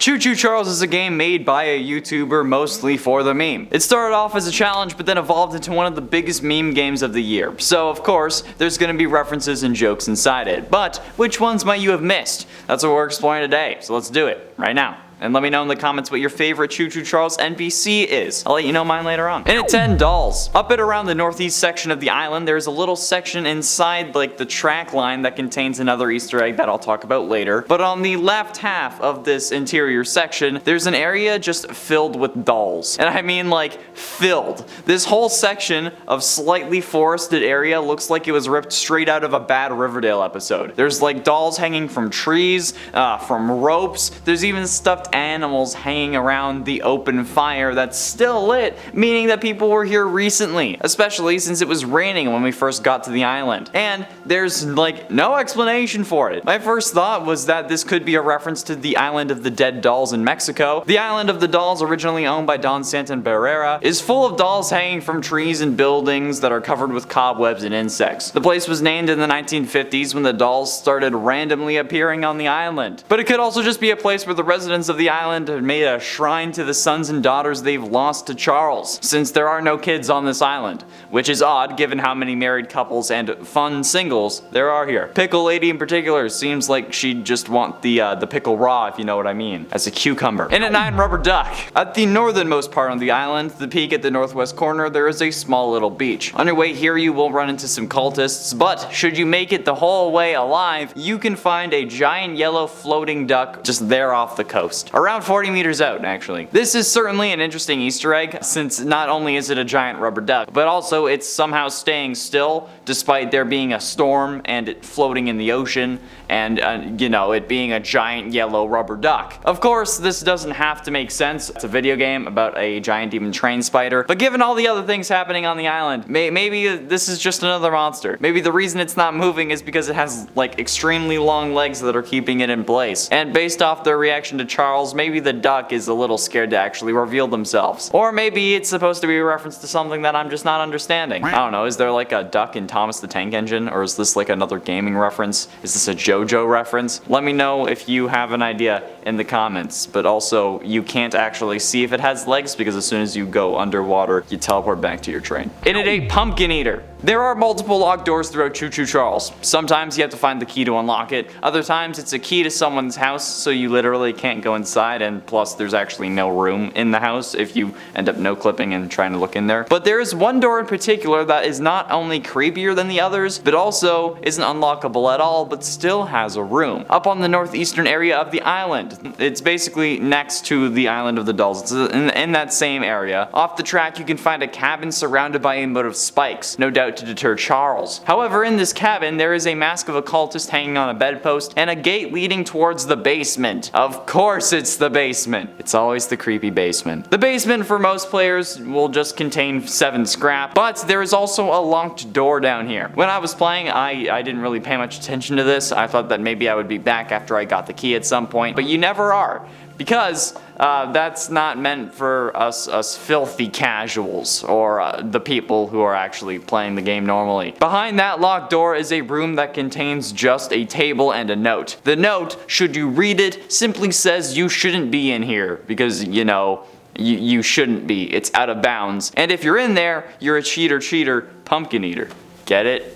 Choo Choo Charles is a game made by a YouTuber mostly for the meme. It started off as a challenge but then evolved into one of the biggest meme games of the year. So of course, there's gonna be references and jokes inside it. But which ones might you have missed? That's what we're exploring today, so let's do it right now. And let me know in the comments what your favorite Choo Choo Charles NPC is. I'll let you know mine later on. And at 10, dolls. Up and around the northeast section of the island, there's a little section inside like the track line that contains another Easter egg that I'll talk about later. But on the left half of this interior section, there's an area just filled with dolls. And I mean like filled. This whole section of slightly forested area looks like it was ripped straight out of a bad Riverdale episode. There's like dolls hanging from trees, from ropes. There's even stuffed animals hanging around the open fire that's still lit, meaning that people were here recently, especially since it was raining when we first got to the island. And there's like no explanation for it. My first thought was that this could be a reference to the Island of the Dead Dolls in Mexico. The Island of the Dolls, originally owned by Don Santabarrera, is full of dolls hanging from trees and buildings that are covered with cobwebs and insects. The place was named in the 1950s when the dolls started randomly appearing on the island. But it could also just be a place where the residents of the island have made a shrine to the sons and daughters they've lost to Charles, since there are no kids on this island, which is odd given how many married couples and fun singles there are here. Pickle Lady in particular seems like she'd just want the pickle raw, if you know what I mean, as a cucumber. And at 9, rubber duck. At the northernmost part of the island, the peak at the northwest corner, there is a small little beach. On your way here you will run into some cultists, but should you make it the whole way alive, you can find a giant yellow floating duck just there off the coast. Around 40 meters out, actually. This is certainly an interesting Easter egg, since not only is it a giant rubber duck, but also it's somehow staying still despite there being a storm and it floating in the ocean and, you know, it being a giant yellow rubber duck. Of course, this doesn't have to make sense. It's a video game about a giant demon train spider, but given all the other things happening on the island, maybe this is just another monster. Maybe the reason it's not moving is because it has, like, extremely long legs that are keeping it in place. And based off their reaction to Charles, maybe the duck is a little scared to actually reveal themselves. Or maybe it's supposed to be a reference to something that I'm just not understanding. I don't know, is there like a duck in Thomas the Tank Engine? Or is this like another gaming reference? Is this a JoJo reference? Let me know if you have an idea in the comments. But also, you can't actually see if it has legs because as soon as you go underwater, you teleport back to your train. And at 8, pumpkin eater. There are multiple locked doors throughout Choo Choo Charles. Sometimes you have to find the key to unlock it. Other times it's a key to someone's house, so you literally can't go inside, and plus there's actually no room in the house if you end up no-clipping and trying to look in there. But there is one door in particular that is not only creepier than the others, but also isn't unlockable at all, but still has a room. Up on the northeastern area of the island. It's basically next to the Island of the Dolls. It's in that same area. Off the track you can find a cabin surrounded by a moat of spikes, no doubt to deter Charles. However, in this cabin there is a mask of a cultist hanging on a bedpost and a gate leading towards the basement. Of course it's the basement. It's always the creepy basement. The basement for most players will just contain 7 scrap, but there is also a locked door down here. When I was playing, I didn't really pay much attention to this. I thought that maybe I would be back after I got the key at some point, but you never are. Because that's not meant for us filthy casuals or the people who are actually playing the game normally. Behind that locked door is a room that contains just a table and a note. The note, should you read it, simply says you shouldn't be in here because, you know, you shouldn't be. It's out of bounds. And if you're in there, you're a cheater, pumpkin eater. Get it?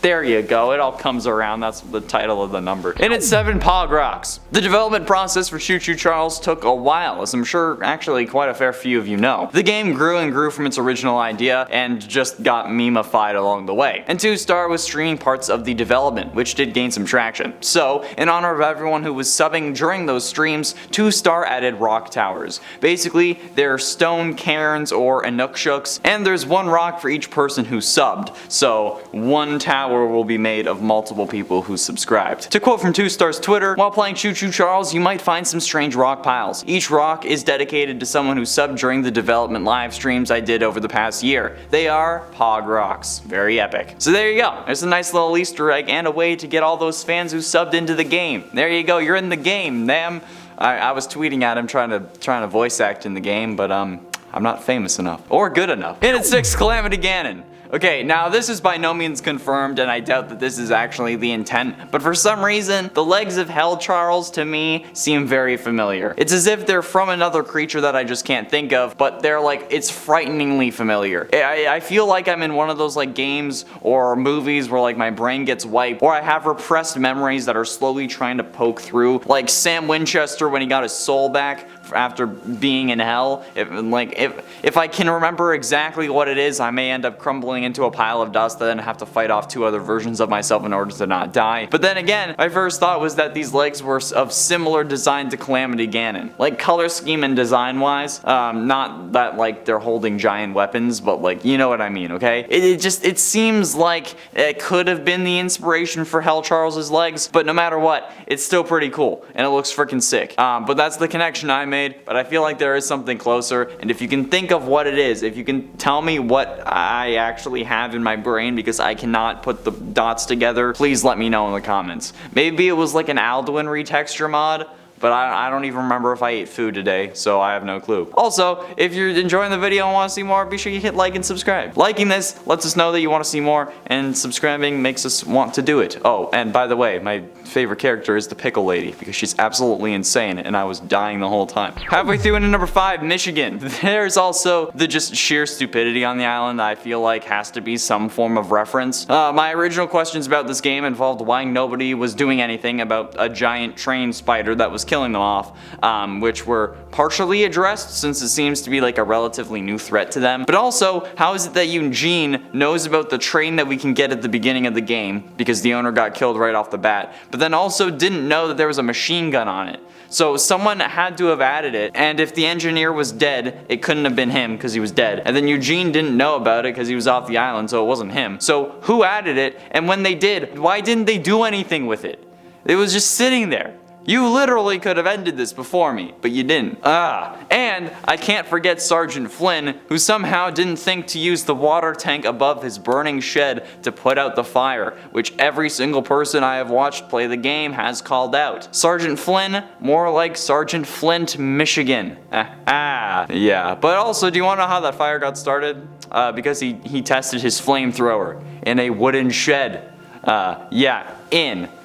There you go, it all comes around, that's the title of the number. And at 7, POG Rocks. The development process for Choo Choo Charles took a while, as I'm sure actually quite a fair few of you know. The game grew and grew from its original idea and just got meme-ified along the way. And 2-Star was streaming parts of the development, which did gain some traction. So, in honor of everyone who was subbing during those streams, 2-Star added rock towers. Basically, they're stone cairns or inukshooks, and there's one rock for each person who subbed. So, one tower will be made of multiple people who subscribed. To quote from 2-Star's Twitter, while playing Choo Choo Charles, you might find some strange rock piles. Each rock is dedicated to someone who subbed during the development live streams I did over the past year. They are POG Rocks. Very epic. So there you go. There's a nice little Easter egg and a way to get all those fans who subbed into the game. There you go. You're in the game, damn. I was tweeting at him trying to voice act in the game, but I'm not famous enough or good enough. And at 6, Calamity Gannon. Okay, now this is by no means confirmed, and I doubt that this is actually the intent, but for some reason, the legs of Hell Charles to me seem very familiar. It's as if they're from another creature that I just can't think of, but they're like, it's frighteningly familiar. I feel like I'm in one of those like games or movies where like my brain gets wiped, or I have repressed memories that are slowly trying to poke through, like Sam Winchester when he got his soul back after being in hell. If I can remember exactly what it is, I may end up crumbling into a pile of dust and then have to fight off 2 other versions of myself in order to not die. But then again, my first thought was that these legs were of similar design to Calamity Gannon. Like color scheme and design wise, not that like they're holding giant weapons, but like, you know what I mean, okay? It seems like it could have been the inspiration for Hell Charles's legs, but no matter what, it's still pretty cool, and it looks freaking sick. But that's the connection I made. But I feel like there is something closer, and if you can think of what it is, if you can tell me what I actually have in my brain because I cannot put the dots together, please let me know in the comments. Maybe it was like an Alduin retexture mod, but I don't even remember if I ate food today, so I have no clue. Also, if you're enjoying the video and want to see more, be sure you hit like and subscribe. Liking this lets us know that you want to see more, and subscribing makes us want to do it. Oh, and by the way, my favorite character is the Pickle Lady, because she's absolutely insane, and I was dying the whole time. Halfway through into number 5, Michigan. There's also the just sheer stupidity on the island that I feel like has to be some form of reference. My original questions about this game involved why nobody was doing anything about a giant train spider that was killing them off, which were partially addressed since it seems to be like a relatively new threat to them. But also, how is it that Eugene knows about the train that we can get at the beginning of the game because the owner got killed right off the bat, but then also didn't know that there was a machine gun on it? So someone had to have added it, and if the engineer was dead, it couldn't have been him because he was dead. And then Eugene didn't know about it because he was off the island, so it wasn't him. So who added it? And when they did, why didn't they do anything with it? It was just sitting there. You literally could have ended this before me, but you didn't. And I can't forget Sergeant Flynn, who somehow didn't think to use the water tank above his burning shed to put out the fire, which every single person I have watched play the game has called out. Sergeant Flynn, more like Sergeant Flint, Michigan. Yeah, but also, do you want to know how that fire got started? Because he tested his flamethrower in a wooden shed.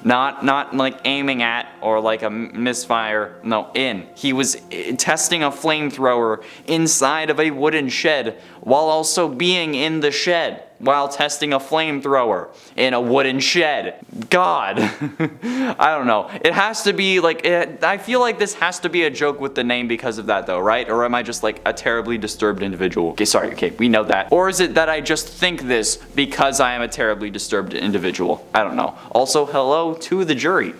Not like aiming at or like a misfire, no, in. He was testing a flamethrower inside of a wooden shed while also being in the shed while testing a flamethrower in a wooden shed. God. I don't know. It has to be like, I feel like this has to be a joke with the name because of that though, right? Or am I just like a terribly disturbed individual? Okay, we know that. Or is it that I just think this because I am a terribly disturbed individual? I don't know. Also, hello to the jury.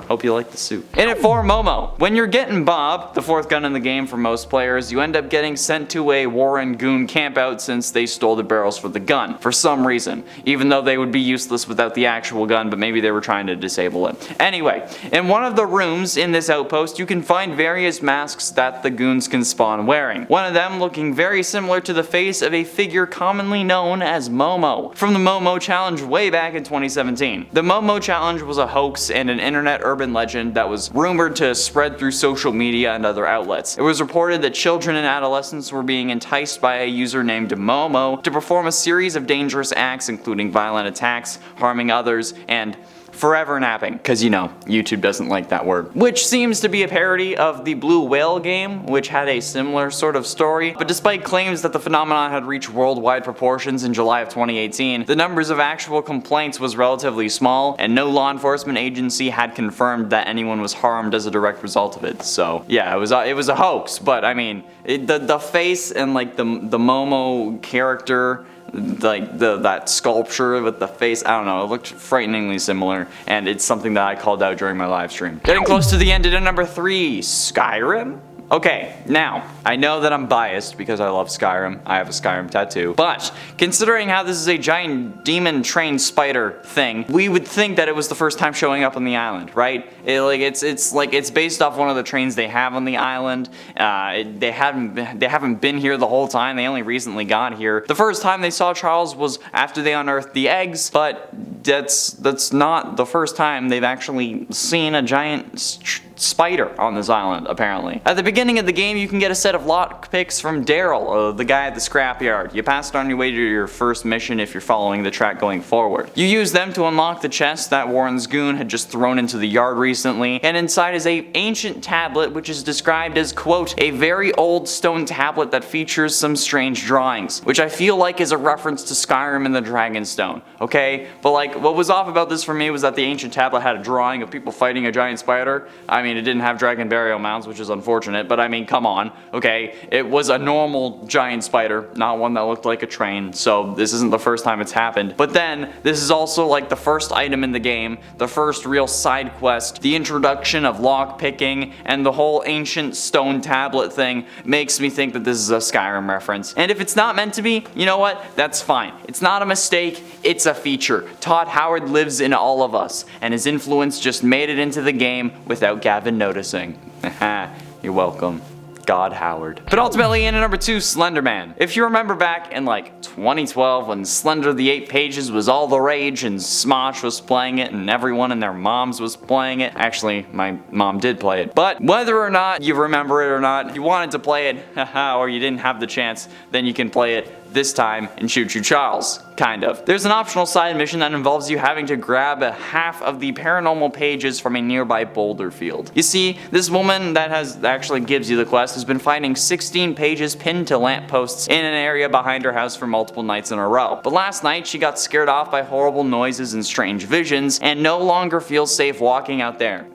Hope you like the suit. In it for Momo. When you're getting Bob, the 4th gun in the game for most players, you end up getting sent to a Warren Goon campout since they stole the barrels for the gun, for some reason. Even though they would be useless without the actual gun, but maybe they were trying to disable it. Anyway, in one of the rooms in this outpost, you can find various masks that the goons can spawn wearing. One of them looking very similar to the face of a figure commonly known as Momo, from the Momo Challenge way back in 2017. The Momo Challenge was a hoax and an internet urban legend that was rumored to spread through social media and other outlets. It was reported that children and adolescents were being enticed by a user named Momo to perform a series of dangerous acts, including violent attacks, harming others, and forever napping, because you know, YouTube doesn't like that word. Which seems to be a parody of the Blue Whale game, which had a similar sort of story, but despite claims that the phenomenon had reached worldwide proportions in July of 2018, the numbers of actual complaints was relatively small, and no law enforcement agency had confirmed that anyone was harmed as a direct result of it. So yeah, it was a hoax, but I mean, the face and like the Momo character, like that sculpture with the face, I don't know, it looked frighteningly similar, and it's something that I called out during my live stream. Getting close to the end at number 3, Skyrim? Okay, now, I know that I'm biased because I love Skyrim. I have a Skyrim tattoo. But, considering how this is a giant demon train spider thing, we would think that it was the first time showing up on the island, right? It's based off one of the trains they have on the island. They haven't been here the whole time. They only recently got here. The first time they saw Charles was after they unearthed the eggs, but that's not the first time they've actually seen a giant spider on this island, apparently. At the beginning of the game, you can get a set of lockpicks from Daryl, the guy at the scrapyard. You pass it on your way to your first mission if you're following the track going forward. You use them to unlock the chest that Warren's goon had just thrown into the yard recently, and inside is a ancient tablet which is described as, quote, a very old stone tablet that features some strange drawings, which I feel like is a reference to Skyrim and the Dragonstone, okay? But like, what was off about this for me was that the ancient tablet had a drawing of people fighting a giant spider. I mean, it didn't have dragon burial mounds, which is unfortunate, but I mean, come on, okay? It was a normal giant spider, not one that looked like a train, so this isn't the first time it's happened. But then, this is also like the first item in the game, the first real side quest, the introduction of lock picking, and the whole ancient stone tablet thing makes me think that this is a Skyrim reference. And if it's not meant to be, you know what? That's fine. It's not a mistake, it's a feature. Todd Howard lives in all of us, and his influence just made it into the game without Gavin noticing. Haha, you're welcome. God Howard. But ultimately, in at number 2, Slenderman. If you remember back in like 2012 when Slender the 8 Pages was all the rage and Smosh was playing it and everyone and their moms was playing it. Actually, my mom did play it. But whether or not you remember it or not, if you wanted to play it, haha, or you didn't have the chance, then you can play it this time in Choo Choo Charles. Kind of. There's an optional side mission that involves you having to grab half of the paranormal pages from a nearby boulder field. You see, this woman that actually gives you the quest has been finding 16 pages pinned to lampposts in an area behind her house for multiple nights in a row. But last night she got scared off by horrible noises and strange visions and no longer feels safe walking out there.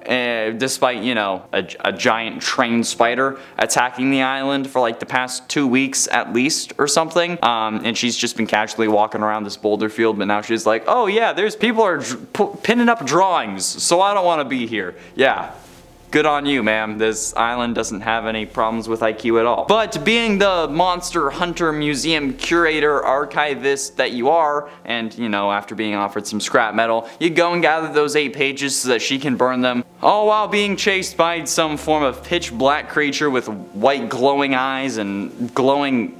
Despite, you know, a giant train spider attacking the island for like the past 2 weeks at least or something. And she's just been casually walking around this boulder field, but now she's like, oh yeah, there's people are pinning up drawings, so I don't want to be here. Yeah. Good on you, ma'am. This island doesn't have any problems with IQ at all. But being the monster hunter museum curator archivist that you are, and you know, after being offered some scrap metal, you go and gather those 8 pages so that she can burn them, all while being chased by some form of pitch black creature with white glowing eyes and glowing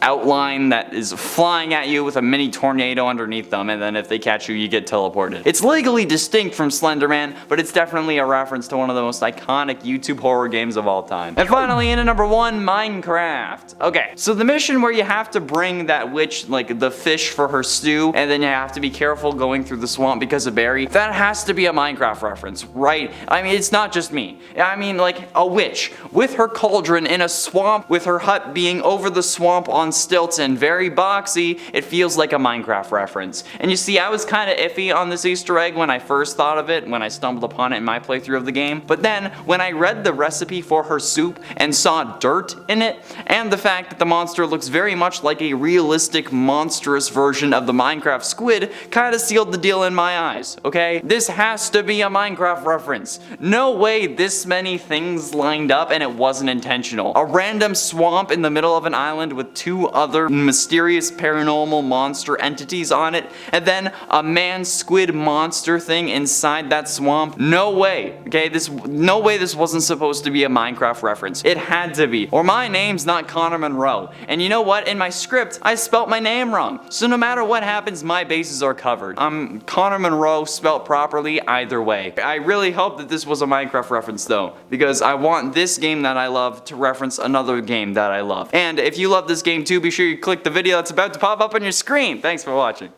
outline that is flying at you with a mini tornado underneath them, and then if they catch you, you get teleported. It's legally distinct from Slenderman, but it's definitely a reference to one of the most iconic YouTube horror games of all time. And finally, in at number 1, Minecraft. Okay, so the mission where you have to bring that witch, like the fish for her stew, and then you have to be careful going through the swamp because of Barry, that has to be a Minecraft reference, right? I mean, it's not just me. I mean, like, a witch with her cauldron in a swamp with her hut being over the swamp on stilts and very boxy, it feels like a Minecraft reference. And you see, I was kind of iffy on this Easter egg when I first thought of it, when I stumbled upon it in my playthrough of the game, but then when I read the recipe for her soup and saw dirt in it, and the fact that the monster looks very much like a realistic monstrous version of the Minecraft squid, kind of sealed the deal in my eyes, okay? This has to be a Minecraft reference. No way this many things lined up and it wasn't intentional. A random swamp in the middle of an island with 2 other mysterious paranormal monster entities on it, and then a man-squid monster thing inside that swamp. No way, okay? No way this wasn't supposed to be a Minecraft reference. It had to be. Or my name's not Connor Monroe. And you know what? In my script, I spelt my name wrong. So no matter what happens, my bases are covered. I'm Connor Monroe spelt properly either way. I really hope that this was a Minecraft reference though, because I want this game that I love to reference another game that I love. And if you love this game too, be sure you click the video that's about to pop up on your screen. Thanks for watching.